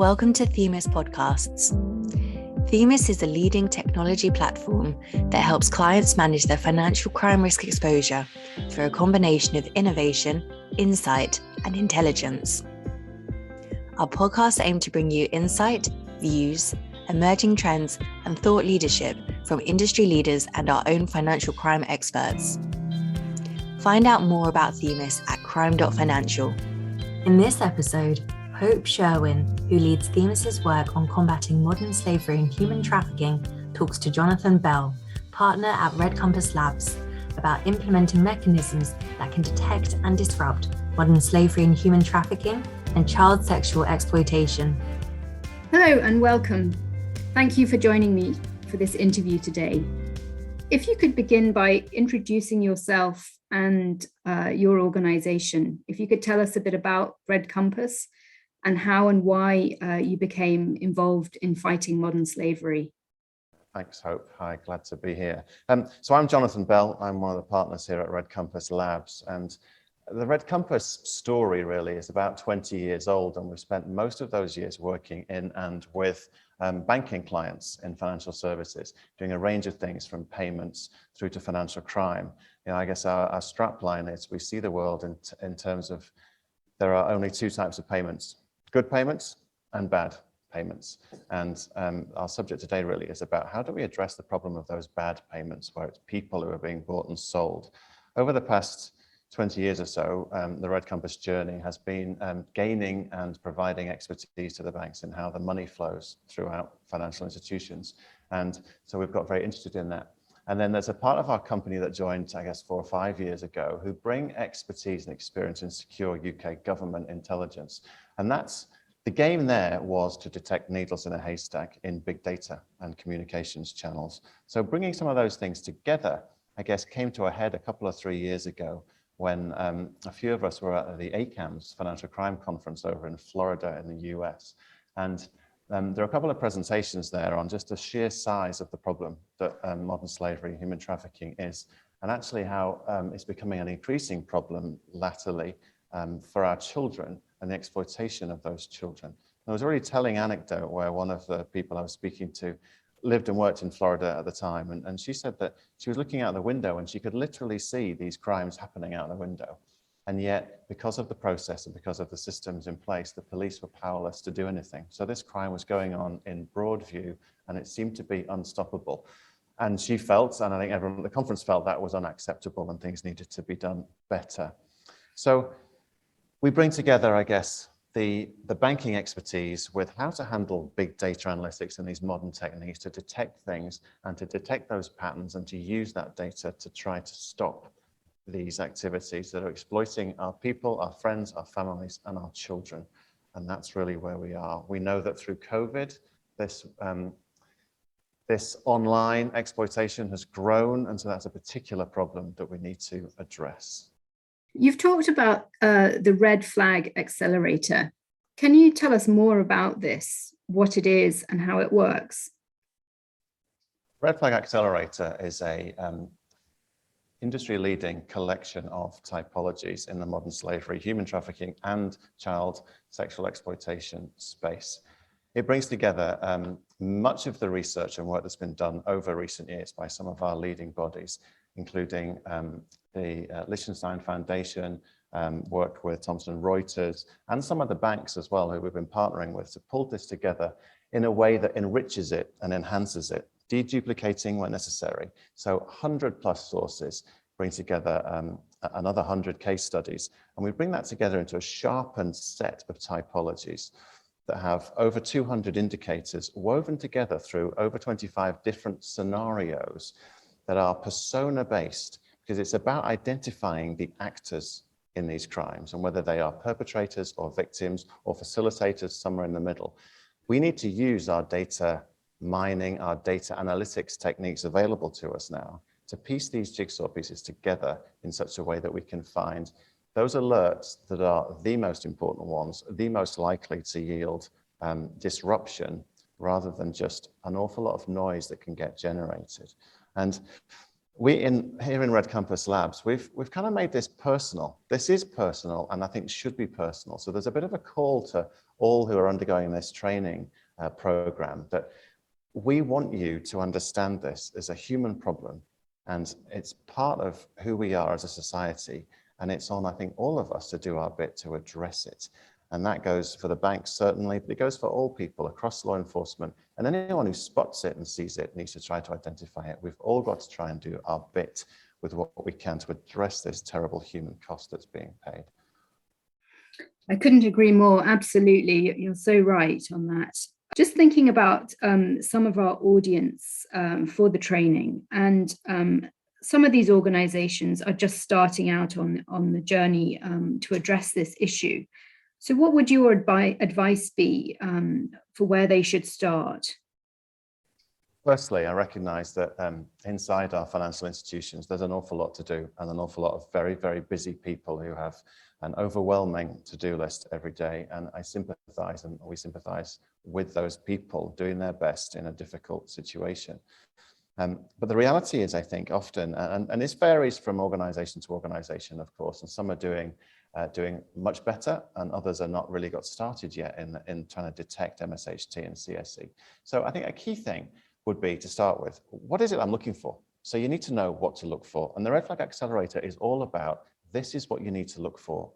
Welcome to Themis Podcasts. Themis is a leading technology platform that helps clients manage their financial crime risk exposure through a combination of innovation, insight, and intelligence. Our podcasts aim to bring you insight, views, emerging trends, and thought leadership from industry leaders and our own financial crime experts. Find out more about Themis at crime.financial. In this episode, Hope Sherwin, who leads Themis' work on combating modern slavery and human trafficking, talks to Jonathan Bell, partner at RedCompass Labs, about implementing mechanisms that can detect and disrupt modern slavery and human trafficking and child sexual exploitation. Hello and welcome. Thank you for joining me for this interview today. If you could begin by introducing yourself and your organization, if you could tell us a bit about RedCompass and how and why you became involved in fighting modern slavery. Thanks, Hope. Hi, glad to be here. So I'm Jonathan Bell. I'm one of the partners here at RedCompass Labs. And the RedCompass story really is about 20 years old, and we've spent most of those years working in and with banking clients in financial services, doing a range of things from payments through to financial crime. You know, I guess our strap line is we see the world in terms of there are only two types of payments: good payments and bad payments. And our subject today really is about how do we address the problem of those bad payments, where it's people who are being bought and sold. Over the past 20 years or so, the RedCompass journey has been gaining and providing expertise to the banks in how the money flows throughout financial institutions. And so we've got very interested in that. And then there's a part of our company that joined, I guess, 4 or 5 years ago, who bring expertise and experience in secure UK government intelligence. And that's the game there was to detect needles in a haystack in big data and communications channels. So bringing some of those things together, I guess, came to a head a couple of 3 years ago when a few of us were at the ACAMS Financial Crime Conference over in Florida in the US. And there are a couple of presentations there on just the sheer size of the problem that modern slavery, human trafficking is, and actually how it's becoming an increasing problem latterly for our children and the exploitation of those children. There was a really telling anecdote where one of the people I was speaking to lived and worked in Florida at the time, and she said that she was looking out the window and she could literally see these crimes happening out the window. And yet, because of the process and because of the systems in place, the police were powerless to do anything. So this crime was going on in broad view, and it seemed to be unstoppable. And she felt, and I think everyone at the conference felt, that was unacceptable and things needed to be done better. So we bring together, I guess, the banking expertise with how to handle big data analytics and these modern techniques to detect things and to detect those patterns and to use that data to try to stop these activities that are exploiting our people, our friends, our families, and our children. And that's really where we are. We know that through COVID, this online exploitation has grown, and so that's a particular problem that we need to address. You've talked about the RedFlag Accelerator. Can you tell us more about this, what it is and how it works? RedFlag Accelerator is a industry-leading collection of typologies in the modern slavery, human trafficking, and child sexual exploitation space. It brings together much of the research and work that's been done over recent years by some of our leading bodies, including the Liechtenstein Foundation, worked with Thomson Reuters, and some of the banks as well, who we've been partnering with to pull this together in a way that enriches it and enhances it, deduplicating where necessary. So 100+ sources bring together another 100 case studies, and we bring that together into a sharpened set of typologies that have over 200 indicators woven together through over 25 different scenarios that are persona-based, because it's about identifying the actors in these crimes and whether they are perpetrators or victims or facilitators somewhere in the middle. We need to use our data mining, our data analytics techniques available to us now to piece these jigsaw pieces together in such a way that we can find those alerts that are the most important ones, the most likely to yield disruption, rather than just an awful lot of noise that can get generated. And here in RedCompass Labs, we've kind of made this personal. This is personal, and I think should be personal. So there's a bit of a call to all who are undergoing this training program that we want you to understand this as a human problem, and it's part of who we are as a society. And it's on, I think, all of us to do our bit to address it. And that goes for the banks, certainly, but it goes for all people across law enforcement. And anyone who spots it and sees it needs to try to identify it. We've all got to try and do our bit with what we can to address this terrible human cost that's being paid. I couldn't agree more. Absolutely. You're so right on that. Just thinking about some of our audience for the training, and some of these organizations are just starting out on the journey to address this issue. So what would your advice be for where they should start? Firstly, I recognize that inside our financial institutions, there's an awful lot to do and an awful lot of very, very busy people who have an overwhelming to-do list every day. And I sympathize, and we sympathize with those people doing their best in a difficult situation. But the reality is, I think, often, and this varies from organization to organization, of course, and some are doing much better, and others are not really got started yet in trying to detect MSHT and CSE. So I think a key thing would be to start with, what is it I'm looking for? So you need to know what to look for. And the RedFlag Accelerator is all about, this is what you need to look for,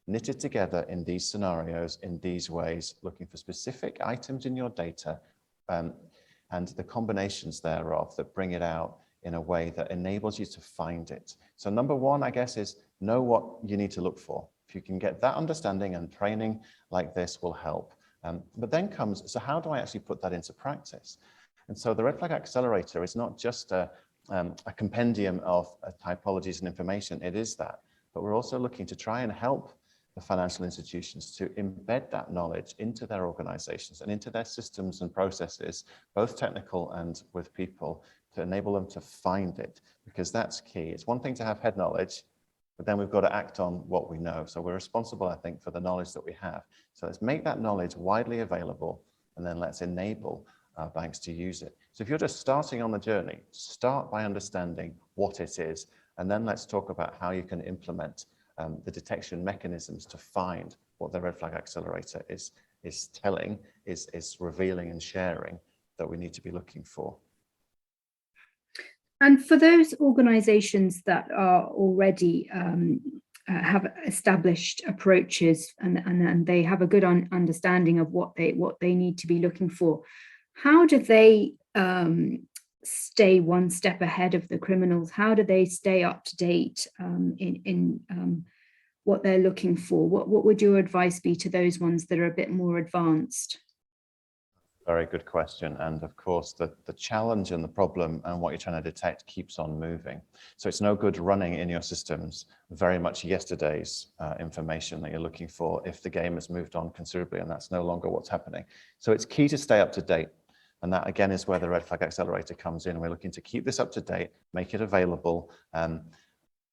knitted together in these scenarios, in these ways, looking for specific items in your data, and the combinations thereof that bring it out in a way that enables you to find it. So number one, I guess, is know what you need to look for. If you can get that understanding, and training like this will help. But then comes, so how do I actually put that into practice? And so the RedFlag Accelerator is not just a compendium of typologies and information, it is that. But we're also looking to try and help the financial institutions to embed that knowledge into their organizations and into their systems and processes, both technical and with people, to enable them to find it, because that's key. It's one thing to have head knowledge, but then we've got to act on what we know. So we're responsible, I think, for the knowledge that we have. So let's make that knowledge widely available, and then let's enable our banks to use it. So if you're just starting on the journey, start by understanding what it is, and then let's talk about how you can implement the detection mechanisms to find what the RedFlag Accelerator is telling, is revealing and sharing that we need to be looking for. And for those organizations that are already have established approaches and they have a good understanding of what they need to be looking for, how do they stay one step ahead of the criminals? How do they stay up to date in what they're looking for? What would your advice be to those ones that are a bit more advanced? Very good question. And of course, the challenge and the problem and what you're trying to detect keeps on moving. So it's no good running in your systems very much yesterday's information that you're looking for if the game has moved on considerably and that's no longer what's happening. So it's key to stay up to date. And that, again, is where the RedFlag Accelerator comes in. We're looking to keep this up to date, make it available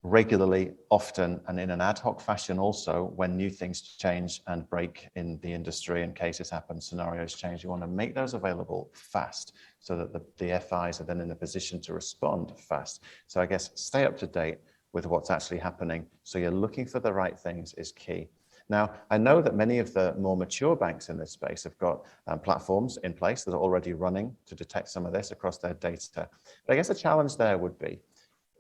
regularly, often, and in an ad hoc fashion also when new things change and break in the industry and cases happen, scenarios change. You want to make those available fast so that the FIs are then in a position to respond fast. So I guess stay up to date with what's actually happening. So you're looking for the right things is key. Now, I know that many of the more mature banks in this space have got platforms in place that are already running to detect some of this across their data. But I guess the challenge there would be,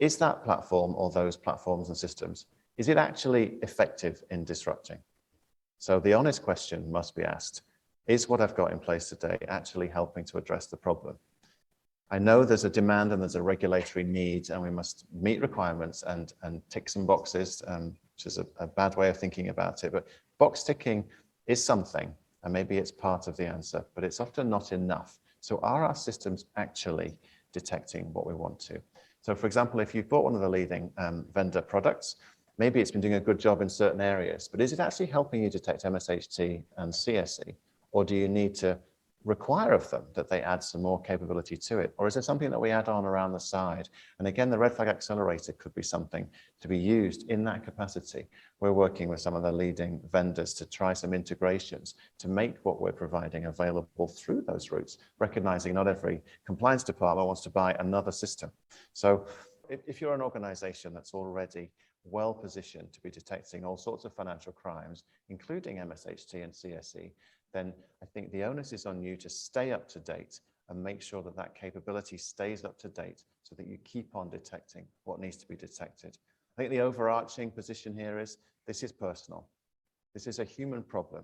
is that platform or those platforms and systems, is it actually effective in disrupting? So the honest question must be asked, is what I've got in place today actually helping to address the problem? I know there's a demand and there's a regulatory need and we must meet requirements and tick some boxes, which is a bad way of thinking about it, but box ticking is something, and maybe it's part of the answer, but it's often not enough. So are our systems actually detecting what we want to? So for example, if you've bought one of the leading vendor products, maybe it's been doing a good job in certain areas, but is it actually helping you detect MSHT and CSE? Or do you need to require of them that they add some more capability to it? Or is there something that we add on around the side? And again, the RedFlag Accelerator could be something to be used in that capacity. We're working with some of the leading vendors to try some integrations to make what we're providing available through those routes, recognizing not every compliance department wants to buy another system. So if you're an organization that's already well positioned to be detecting all sorts of financial crimes, including MSHT and CSE, then I think the onus is on you to stay up to date and make sure that that capability stays up to date so that you keep on detecting what needs to be detected. I think the overarching position here is this is personal. This is a human problem,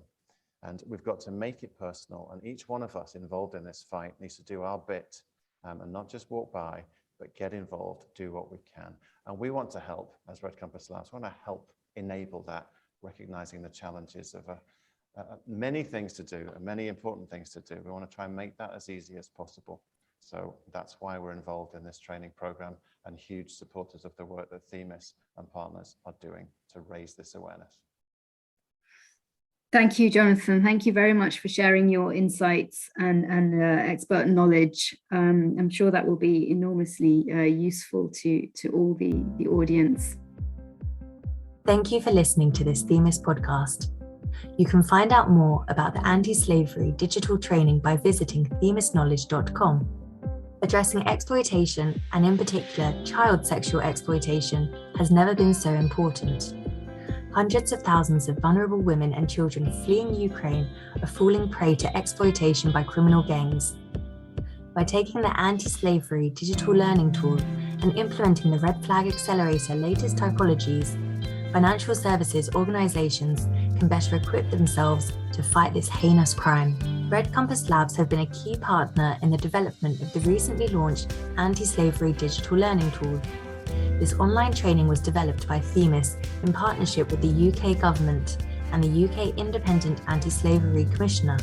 and we've got to make it personal, and each one of us involved in this fight needs to do our bit and not just walk by, but get involved, do what we can. And we want to help, as RedCompass Labs, we want to help enable that, recognizing the challenges of many things to do and many important things to do. We want to try and make that as easy as possible. So that's why we're involved in this training program and huge supporters of the work that Themis and partners are doing to raise this awareness. Thank you, Jonathan. Thank you very much for sharing your insights and expert knowledge. I'm sure that will be enormously useful to all the audience. Thank you for listening to this Themis podcast. You can find out more about the anti-slavery digital training by visiting themisknowledge.com. Addressing exploitation, and in particular child sexual exploitation, has never been so important. Hundreds of thousands of vulnerable women and children fleeing Ukraine are falling prey to exploitation by criminal gangs. By taking the anti-slavery digital learning tool and implementing the RedFlag Accelerator latest typologies, financial services organizations can better equip themselves to fight this heinous crime. RedCompass Labs have been a key partner in the development of the recently launched anti-slavery digital learning tool. This online training was developed by Themis in partnership with the UK government and the UK Independent Anti-Slavery Commissioner.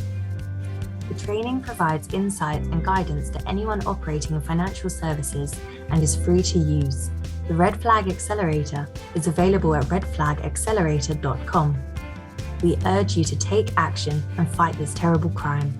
The training provides insights and guidance to anyone operating in financial services and is free to use. The RedFlag Accelerator is available at redflagaccelerator.com. We urge you to take action and fight this terrible crime.